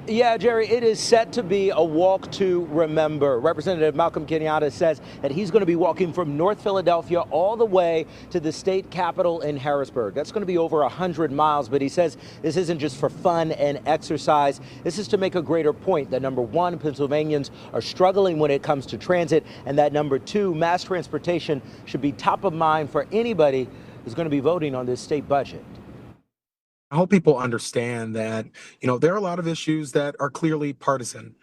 Yeah, Jerry, it is set to be a walk to remember. Representative Malcolm Kenyatta says that he's going to be walking from North Philadelphia all the way to the state capitol in Harrisburg. That's going to be over 100 miles, but he says this isn't just for fun and exercise. This is to make a greater point that, number one, Pennsylvanians are struggling when it comes to transit, and that, number two, mass transportation should be top of mind for anybody who's going to be voting on this state budget. I hope people understand that, there are a lot of issues that are clearly partisan.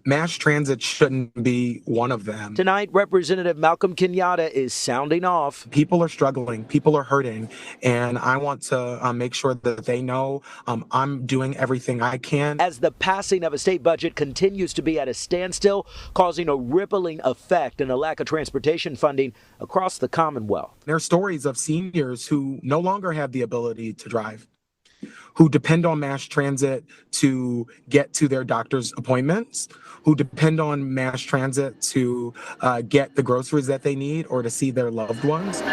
Mass transit shouldn't be one of them. Tonight, Representative Malcolm Kenyatta is sounding off. People are struggling, people are hurting, and I want to make sure that they know I'm doing everything I can. As the passing of a state budget continues to be at a standstill, causing a rippling effect and a lack of transportation funding across the Commonwealth. There are stories of seniors who no longer have the ability to drive, who depend on mass transit to get to their doctor's appointments, who depend on mass transit to get the groceries that they need or to see their loved ones.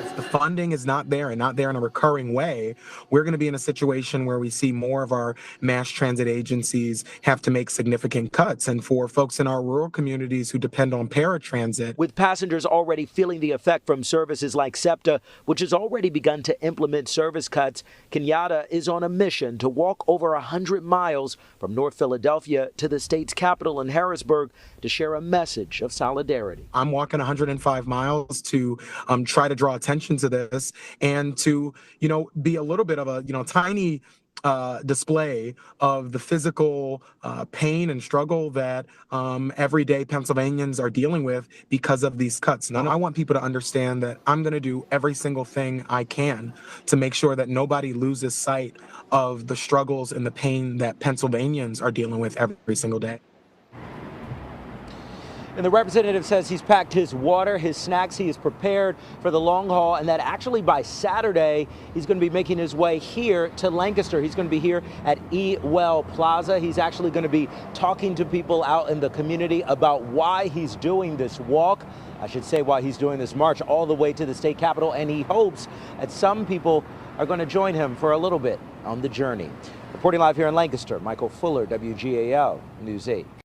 If the funding is not there and not there in a recurring way, we're going to be in a situation where we see more of our mass transit agencies have to make significant cuts. And for folks in our rural communities who depend on paratransit. With passengers already feeling the effect from services like SEPTA, which has already begun to implement service cuts, Kenyatta is on a mission to walk over 100 miles from North Philadelphia to the state's capital in Harrisburg to share a message of solidarity. I'm walking 105 miles to try to draw attention to this and to, be a little bit of a, tiny display of the physical pain and struggle that everyday Pennsylvanians are dealing with because of these cuts. And I want people to understand that I'm going to do every single thing I can to make sure that nobody loses sight of the struggles and the pain that Pennsylvanians are dealing with every single day. And the representative says he's packed his water, his snacks, he is prepared for the long haul, and that actually by Saturday, he's going to be making his way here to Lancaster. He's going to be here at E-Well Plaza. He's actually going to be talking to people out in the community about why he's doing this walk. I should say why he's doing this march all the way to the state capitol, and he hopes that some people are going to join him for a little bit on the journey. Reporting live here in Lancaster, Michael Fuller, WGAL News 8.